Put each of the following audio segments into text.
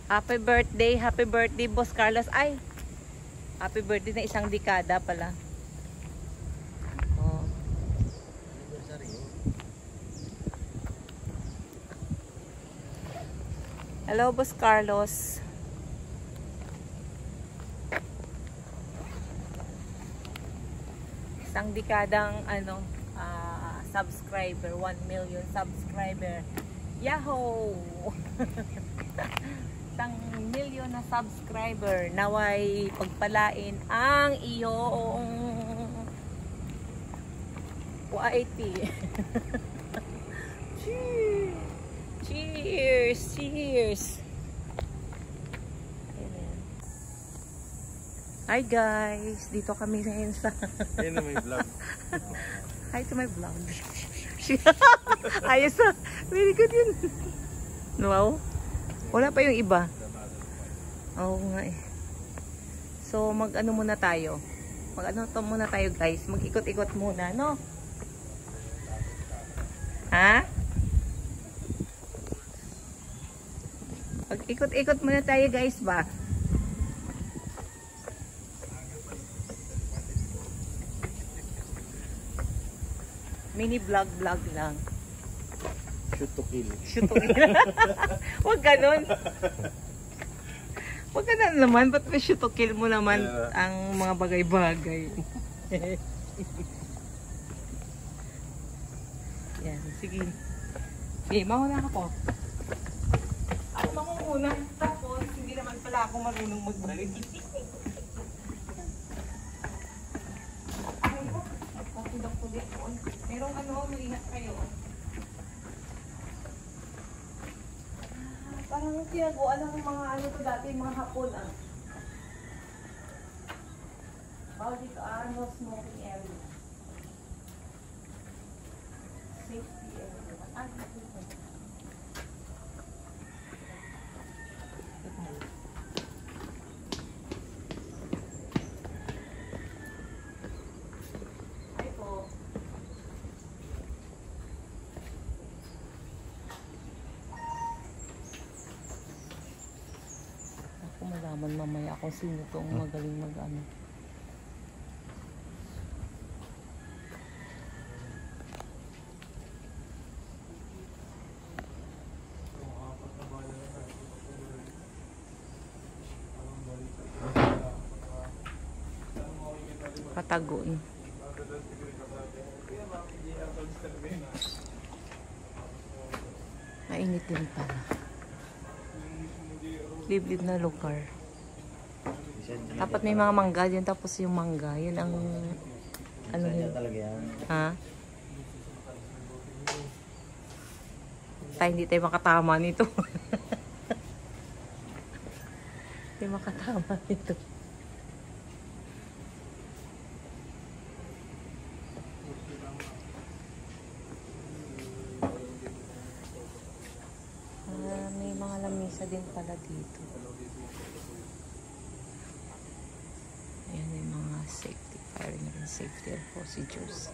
Happy birthday, Boss Carlos. Ay, happy birthday na isang dekada pala. Oh. Hello, Boss Carlos. Isang dekadang subscriber, 1 million subscriber. Yahoo! Isang milyon na subscriber, naway pagpalain ang iyong YT. Cheers! Cheers! Hi guys! Dito kami ngayon sa Ayun na may vlog. Hi to my vlog. Ayos na. Very good yun. Wow. Wala pa yung iba. Oo nga eh. So mag-ano muna tayo. Mag-ano to muna tayo guys. Mag-ikot-ikot muna, no? Ha? Mag-ikot-ikot muna tayo guys ba? Mini vlog lang. Shoot to kill. Shoot to kill. Huwag ganun. Huwag ganun naman. Ba't may shoot to kill mo naman ang mga bagay-bagay? Yan, sige. Sige, mauna ka po. Ako mangunguna. Tapos, hindi naman pala ako marunong magbalik. Merong malihat kayo. Parang tinaguan ng mga to dati, mga hapon Bawal dito no smoking area. Safety area. Dito. Malaman mamaya kung sino tong magaling mag-ano. Patagon. Mainit din pala. Liblib na lugar. Dapat may mga mangga dyan, tapos yung mangga, yun ang ano yun? Ha? Hindi tayo makatama nito. Hindi makatama nito. May mga lamisa din pala dito. Ayan yung mga safety, firing and safety and procedures.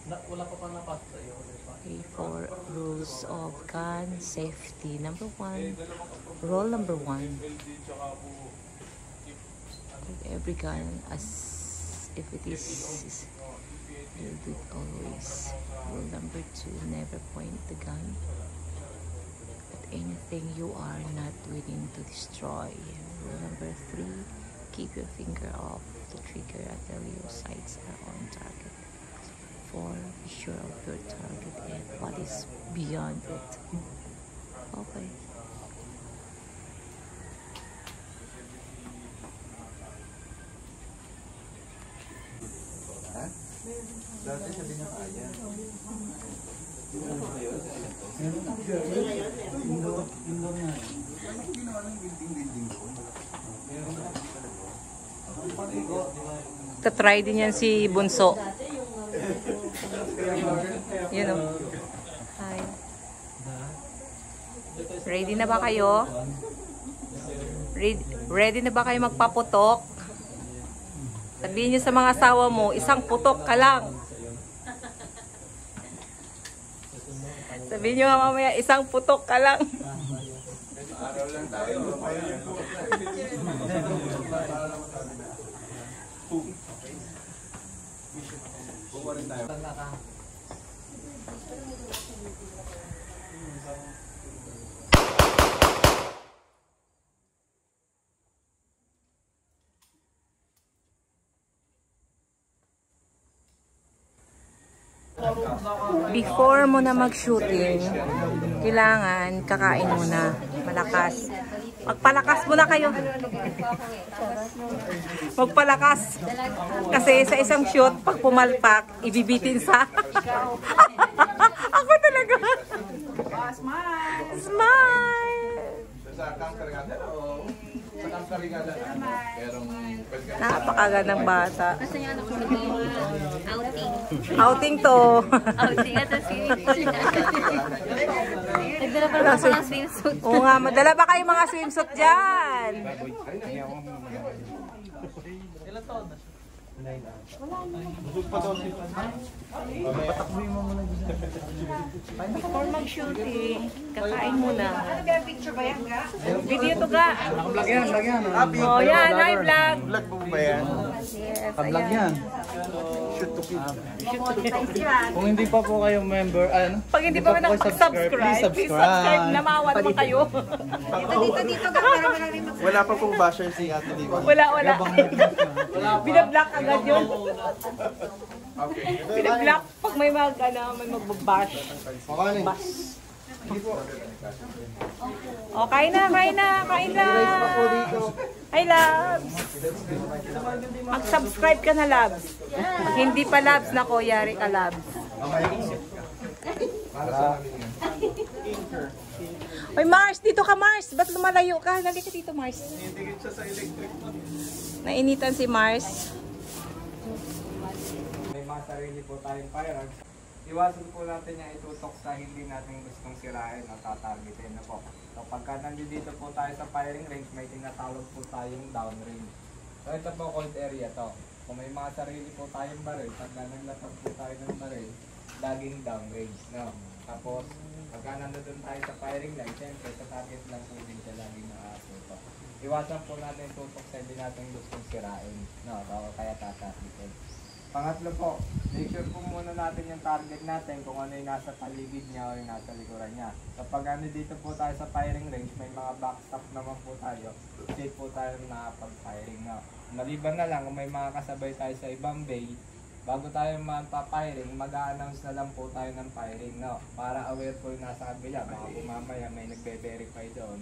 Wala pa napas sa'yo. Okay, for rules of gun safety. Number 1, rule number 1. Take every gun as if it is held it always. Rule number 2, never point the gun at anything you are not willing to destroy. Rule number 3, keep your finger off the trigger until your sights are on target. 4, be sure of your target and what is beyond it. Okay. Dati sabi niya kaya. Indoor nga. Hindi naman ang building ko. Tatry din yan si Bunso. Yun o. Hi. Ready na ba kayo? Ready na ba kayo magpaputok? Sabihin nyo sa mga asawa mo, isang putok ka lang. Sabihin nyo mamaya, isang putok ka lang. Araw lang tayo. Buka rin tayo. Before mo na mag-shooting, kailangan kakain muna. Malakas. Magpalakas muna kayo. Magpalakas. Kasi sa isang shoot, pag pumalpak, ibibitin sa... Ako talaga. Smile! Napakagandang bata. Gusto niya anak ko outing. Outing to. Outing at swimming pool. Nagdala pa naman ako ng swimsuit. Oo nga, madala ba kayo mga swimsuit dyan? Before mag-shooting, kakain muna. Video to ga. Vlog yan. Oh, yan, hi vlog. Vlog po ba yan? Yes, Vlog ayan. yan. Shoot to keep. Kung hindi pa po kayo member, ano? Pag hindi pa nag-subscribe, please subscribe na maawa naman kayo. Dito. Wala pa pong basher si Ate Diva. Wala. Binablock agad yun. Binablock pag may may magbabash. Bash. O, kain na. Hi, Labs. Mag-subscribe ka na, Labs. Pag hindi pa, Labs, nako, yari ka, Labs. Oy, Mars, dito ka, Mars. Ba't lumalayo ka? Dali ka dito, Mars. Nainitan si Mars. May mga sarili po tayong firearms. Iwasan po natin yung itutok sa hindi natin gustong sirain o tatargetin na po. So pagka nandito po tayo sa firing range, may tinatawag po tayong downrange. So ito po cold area to. Kung may mga sarili po tayong baril, pagka naglatag po tayo ng baril, laging downrange. No? Tapos pagka nandun tayo sa firing line, siyempre sa target lang po din siya laging nakasuto. Iwasan po natin tutok sa hindi natin gustong sirain. No? So, kaya tatargetin. Pangatlo po, make sure po muna natin yung target natin kung ano yung nasa paligid niya o yung nasa likuran niya. Kapag dito po tayo sa firing range, may mga backstop naman po tayo, safe po tayo nakapag-firing na. Maliban na lang kung may mga kasabay tayo sa ibang bay, bago tayo magpa-firing, mag-a-announce na lang po tayo ng firing, no? Para aware po yung nasa kabila, baka po mamaya may nagbe-verify doon.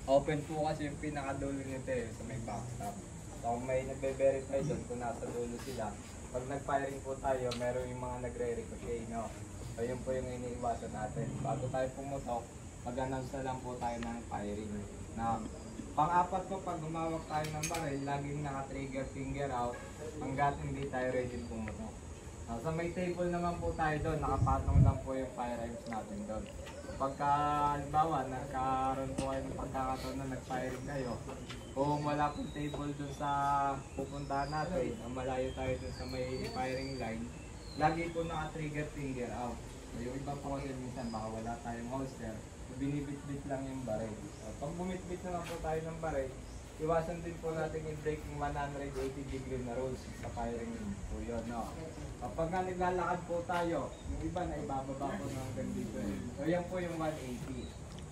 Open po kasi yung pinakadulo nito sa may backstop. So kung may nagbe-verify doon kung nasa dulo sila, pag nag-firing po tayo, meron yung mga nagre-ricochet, no? So yun po yung iniiwasan natin. Bago tayo pumutok, mag-announce na lang po tayo ng firing. Na pang-apat po, pag gumawak tayo ng baril, laging naka-trigger finger out hanggat hindi tayo ready pumutok. So may table naman po tayo doon, nakapatong lang po yung firearms natin doon. Pagka, halimbawa, nagkaroon po kayo ng pagkakataon na nag-firing kayo, kung wala pong table dun sa pupuntahan natin, malayo tayo dun sa may firing line, lagi po naka-trigger finger out. So, yung iba po kasi minsan baka wala tayong holster, binibit-bit lang yung baril. So, pag bumit-bit naman po tayo ng baril, iwasan din po natin i-break yung 180 degree na rules sa firing line po yun, no? Kapag nga naglalakad po tayo, yung iba na ibababa po ng ganito. So yan po yung 180.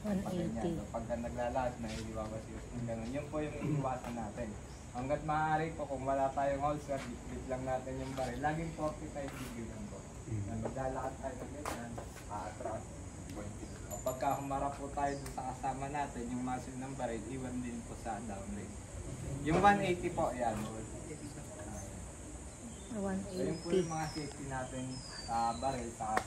180. So, pagka naglalakad na, ibababa yung ganun. Yun po yung iiwasan natin. Hanggat maaari po, kung wala tayong holster, bit lang natin yung baril. Laging 45 degree lang po. Maglalakad tayo ng ganyan, aatras. O pagka humarap po tayo sa kasama natin, yung muzzle ng baril, iwan din po sa downrange. Yung 180 po, yan. So, yun po yung mga safety natin sa baril, sa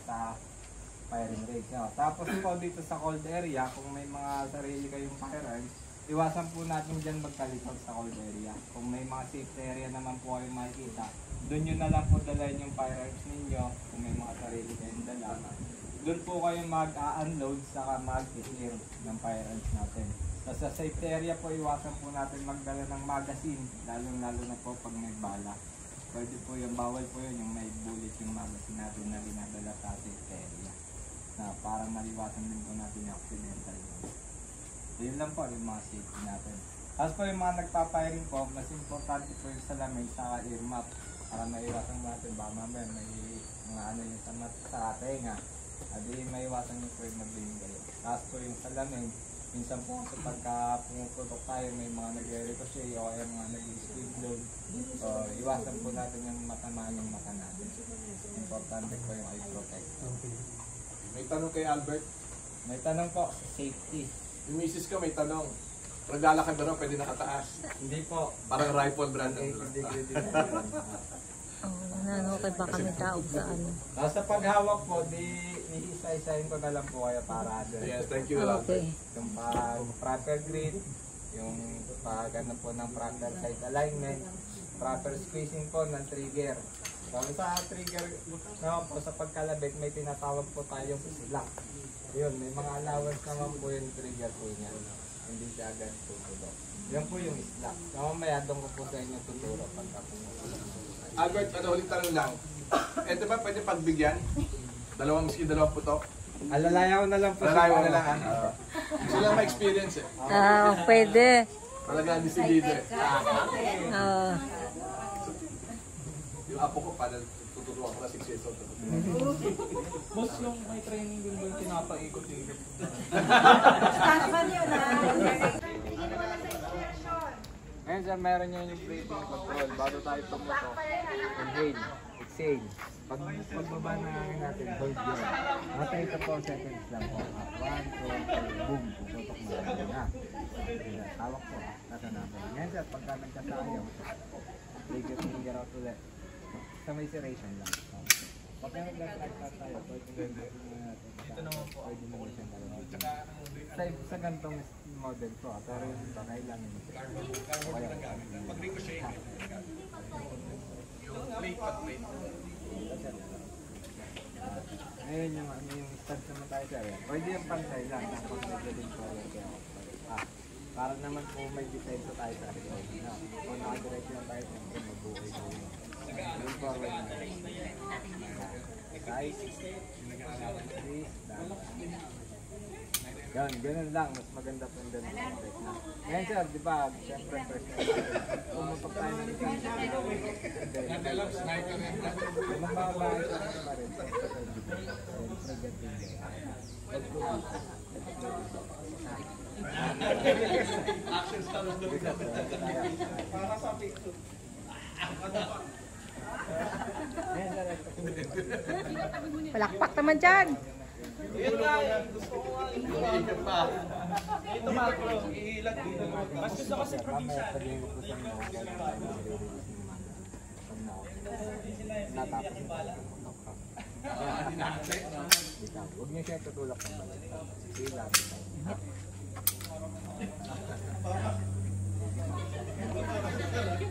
firing range. No? Tapos po dito sa cold area, kung may mga sarili kayong firearms, iwasan po natin dyan magkalikot sa cold area. Kung may mga safety area naman po kayong makikita, doon nyo na lang po dalayin yung firearms ninyo. Kung may mga sarili kayong dala, doon po kayo mag-unload saka mag-clear ng firearms natin. So, sa safety area po, iwasan po natin magdala ng magazine, lalo na po pag may bala. Pwede po yung bawal po yun, yung may bullet yung magazine natin na dinadala sa safety area. Na para maliwasan din po natin yung accidental. Yun lang po yung mga safety natin. Tapos po yung mga nagpa-firing po, mas importante po yung salamin sa earmap para maiwasan natin baka mamaya may mga ano yung sa tenga. At di maiwasan nyo po yung magbibigay. Tapos po yung salamin, minsan po kasi pagka pumuputok tayo may mga nagre-ricochet o yung mga nag-speed load. So iwasan po natin yung matamaan yung mata natin. Importante po yung eye protect. Okay. May tanong kay Albert. May tanong po, safety. Yung misis ko may tanong. Naglalakad ba raw pwede nakataas? Hindi po. Parang rifle brand. Hindi. Nanukay ba kami tao sa ano? Tapos sa paghawak po, isa-isahin ko na lang po kayo para Yes, thank you, Albert. Okay. yung proper grip, yung pag ano po ng proper sight alignment, proper squeezing po ng trigger. So sa trigger naman po sa pagkalabit may tinatawag po tayong slack. Yun, may mga allowance naman po yung trigger po niya. Hindi siya agad tutulog. Yan po yung slack. Mamaya doon ko po sa inyo tuturo pagka po. Albert, ano ulit tanong lang. Ito ba pwede pagbigyan? Dalawang putok? Alalayaw na lang po. Alalayaw na lang, ha? Gusto lang ma-experience eh. Pwede. Talaga decidido eh. Yung apo ko, para tuturuan ko na 6 years old. Boss, yung may training din doon, pinapaikot-ikot. Ngayon sir, meron nyo yung breathing control. Bago tayo tumutok, inhale, exhale. Pagbaba na natin, hold yun. After ito po, seconds lang po. 1, 2, 3, boom. Puputok na. Tawak po. Nasa natin. Ngayon sir, pagka nagkasayaw, trigger finger out ulit. Sa may serration lang. Pagka nag-start tayo, ito naman po. Sa gantong model po, pero yung iba kailangan ito. Pag-ricochet. Yung plate pat plate. Ngayon yung stance naman tayo sir. Pwede yung pantay lang. Tapos medyo din po para naman po may design po tayo sa akin. Kung nakadiretso lang tayo, siyempre magbuhay tayo. Yung forward na. Side. Please. Yan, ganun lang. Mas maganda po yung ganun. Ngayon sir, di ba? Siyempre, first pumutok tayo ng isang. Yung mga bahay sa mga pa rin. Siyempre, ganun. Action stars na rin. Para sa picture. Palakpak naman dyan. Yun nga eh. Gusto ko nga. Iigat pa. Ito Marco. Iilat dito. Mas gusto ko sa probinsya. Huwag niyo siya tutulak ng balik. Sila.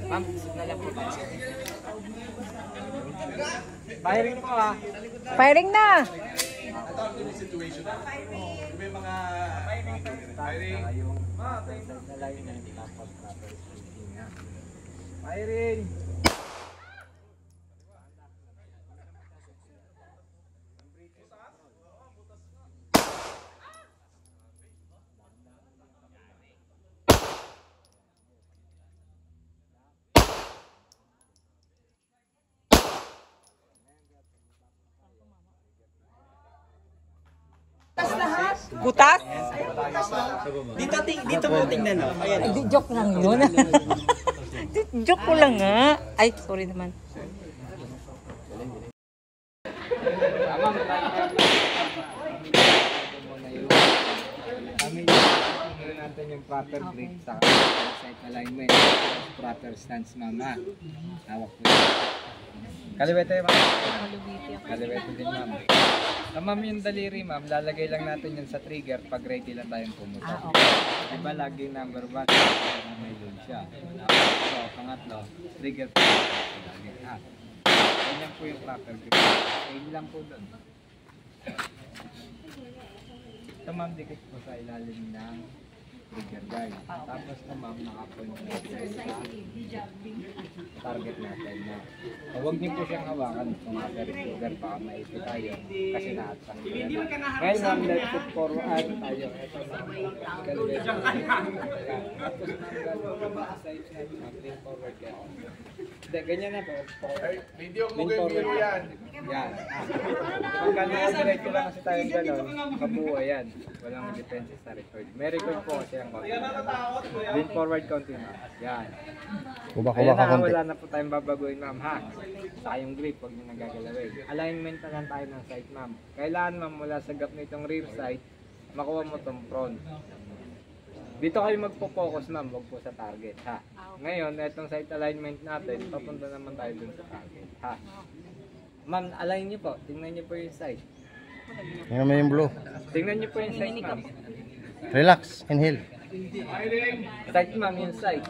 Ma'am, na lang po. Firing po ah. Firing na! Ito ang situation. May mga firing. Yung na line na tapos proper speaking ha. Firing! Butas? Dito mo tingnan. Ayan. Ay, joke lang yun. Joke ko lang nga. Ay, sorry naman. Kami natin yung proper grip sa sight alignment, proper stance mama. Hawak po. Kaliwete ma'am. Kaliwete din ma'am. Ma'am yung daliri ma'am, lalagay lang natin yun sa trigger pag ready lang tayong pumutok. Diba lagi number 1, may load siya. So, pangatlo, trigger po lagi. Ganyan po yung proper grip. Aim lang po doon. Ito ma'am, dikit po sa ilalim ng trigger guide. Tapos na ma'am, naka-point na sa target natin na. Huwag niyo po siyang hawakan kung mga baka maipit tayo kasi naatang ko yan. Ngayon ma'am, let's put forward tayo. Ito ma'am, tapos nang sides natin, lean forward ka. Hindi, ganyan na po. Video mo kayo biro yan. Yan. Pagka naka-diretso lang kasi tayong gano'n, kabuo yan. Walang depensa sa record. May record po kasi ang konti. Lean forward konti ma'am. Yan. Kubak-kubak ka konti. Wala na po tayong babaguhin ma'am ha. Saka yung grip, huwag nyo nagagalawin. Alignment na lang tayo ng side ma'am. Kailangan ma'am mula sa gap nitong rear side, makuha mo tong front. Dito kayo magpo-focus ma'am, huwag po sa target ha. Ngayon, itong side alignment natin, papunta naman tayo dun sa target ha. Ma'am, align nyo po. Tingnan nyo po yung side. Tingnan mo yung blue. Tingnan nyo po yung side ma'am. Relax. Inhale. Side ma'am, yung side.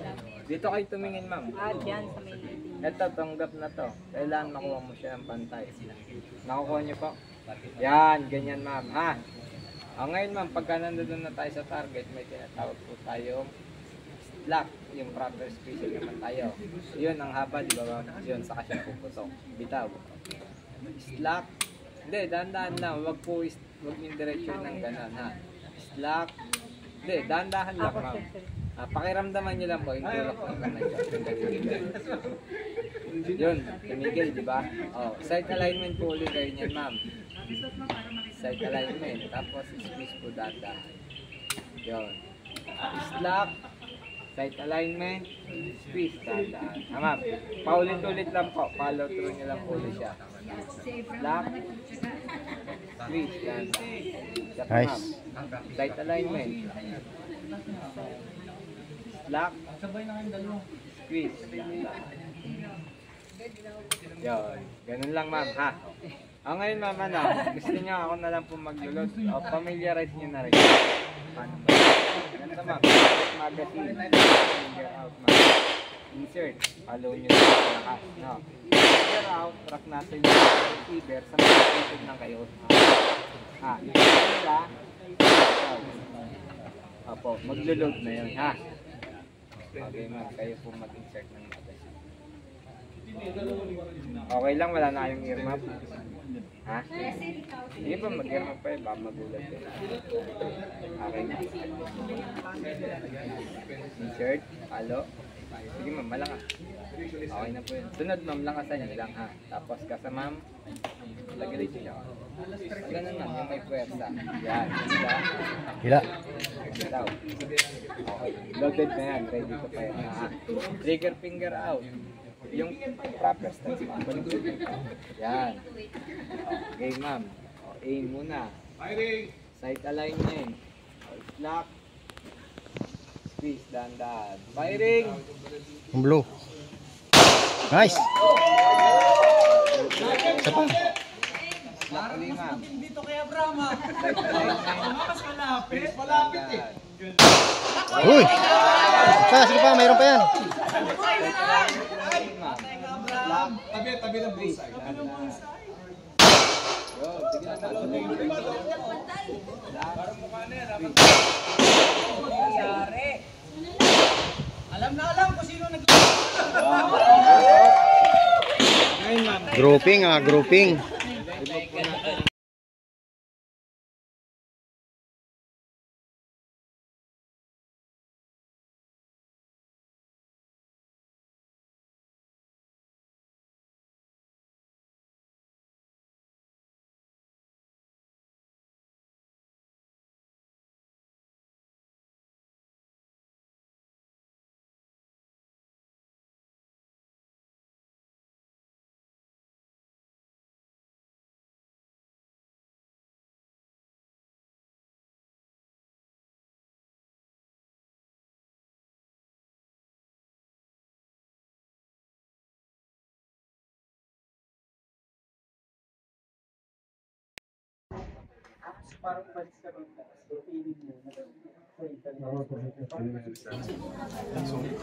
Dito kayo tumingin ma'am. Diyan sa may... Ito, tanggap na to. Kailangan makuha mo siya ng pantay. Nakukuha nyo po. Yan, ganyan ma'am ha. Ngayon ma'am, pagka nandun na tayo sa target, may tinatawag po tayong slack. Yung proper spacing naman tayo. Yun ang haba, di ba ma'am? Yun, saka siya puputok. Bitaw. Slack. Hindi, dahan-dahan lang. Huwag yung direction ng ganon ha. Slack. Hindi, dahan-dahan lang ma'am. Pakiramdaman nyo lang po yung tulak ng kamay ko. Yun, tumigil, di ba? Side alignment po ulit kayo niyan ma'am. Side alignment. Tapos squeeze po dahan-dahan. Yun. Slack. Side alignment. Squeeze dahan-dahan. Ma'am, paulit-ulit lang po. Follow through nyo lang po ulit siya. Slack. Squeeze dahan-dahan. Nice. Side alignment. Slack. Squeeze. Yun. Ganun lang ma'am ha. Ngayon ma'am ano, gusto niyo ako na lang po maglulod. Familiarize niyo na rin. Paano ba? Ganito ma'am. Magazine. Finger out ma'am. Insert. Follow niyo na lakas. No. Finger out. Track natin yung receiver sa mga receiver ng kayo. Nila. Opo, maglulod na yun ha. Okay ma'am, kayo po mag-insert ng magazine. Okay lang, wala na kayong earmap. Ha? Sige pa, mag-earmap pa baka magulat yun. Okay na. Insert, halo. Sige ma'am, malakas. Okay na po yun. Sunod ma'am, lakasan nyo lang ha. Tapos kasa ma'am, lagilid nyo. Ganun ma'am, yung may puwersa. Yan, hila. Hila. Hilaw. Okay, loaded na yan, ready to fire na ha. Trigger finger out. Yung proper stance ma'am, balik. Yan. Okay ma'am, aim muna. Side alignment. Slack. Squeeze, dahan-dahan. Firing! Yung blue. Nice. Isa pa. Slack ulit ma'am. Dito kaya Brahma. Side alignment. Mas malapit. Malapit eh. Uy. Sige pa, mayroon pa yan. Tabi ng bullseye. Alam kung sino nag- Grouping grouping.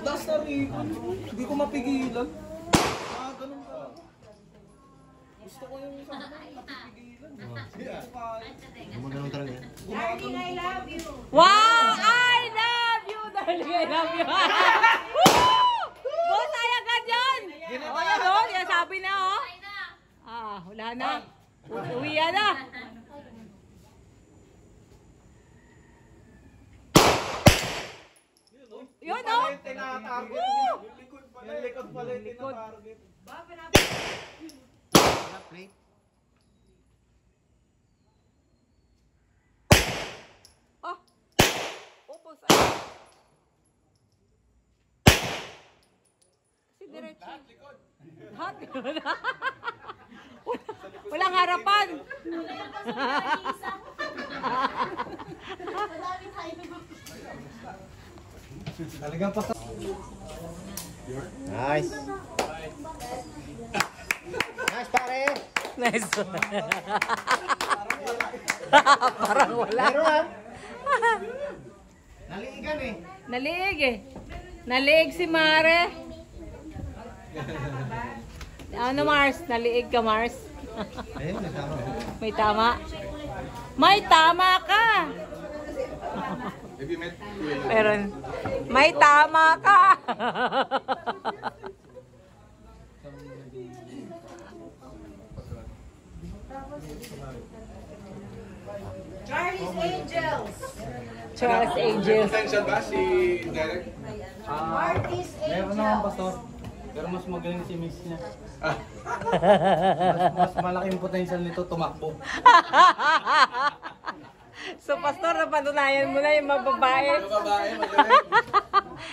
Das na rin. Hindi ko mapigilan. Ganun ka. Gusto ko yung isang mapigilan. Hindi ko kaya. Gumagano talaga. Wow! I love I love you. Boss, ay agad yun. O, yan o. Yan sabi na o. Ah, wala na. Uwi yan na. Yun o. Yung likod pala yung tinatarget. Plate. Oh. Upos ay. Kasi diretso. Lahat likod. Walang harapan. Talagang pa Nice. Nice, pare. Nice. Parang wala. Meron ah. Naliigan eh. Naliig eh. Naliig si Mare. Ano Mars? Naliig ka Mars? Ayun, tama. May tama. May tama ka. Pero may tama ka. Charlie's Angels. Charles Angels. Potential ba si Derek? Marty's meron Angels. naman pastor. Pero mas magaling si miss niya. Mas malaking potential nito tumakbo. So, Pastor, napatunayan mo na yung mga babae. Yung babae, magaling.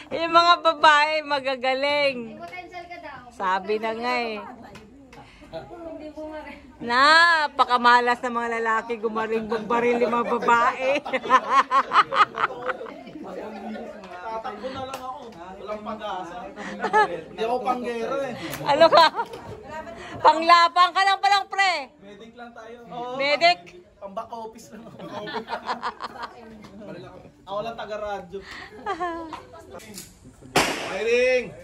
Yung mga babae magagaling. Potential ka daw. Sabi na nga eh. Napakamalas ng mga lalaki gumaling baril yung mga babae. Tatakbo na lang ako. Walang pag-asa. Hindi ako panggero eh. Ano ka? Panglapang ka lang palang pre. Medic lang tayo. Medic. Pang-back office lang ako. Ako lang taga-radyo. Firing!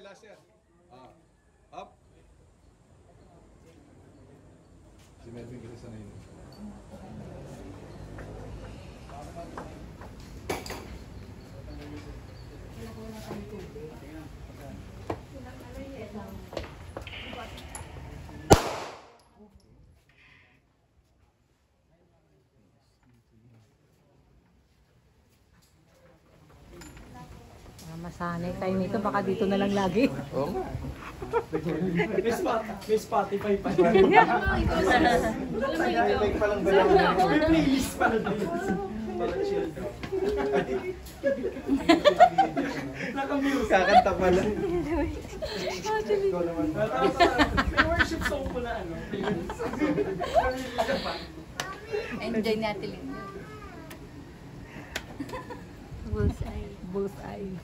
Last year. Up. Si Melvin kasi sanay na. Masanay tayo nito, baka dito na lang lagi. Oo nga. May Spotify pa. Spotify pa lang ba lang? May playlist pa na din. Para chill. Nakamute. Kakanta pa lang. May worship song po na ano. Enjoy natin yun. Bullseye. Bullseye.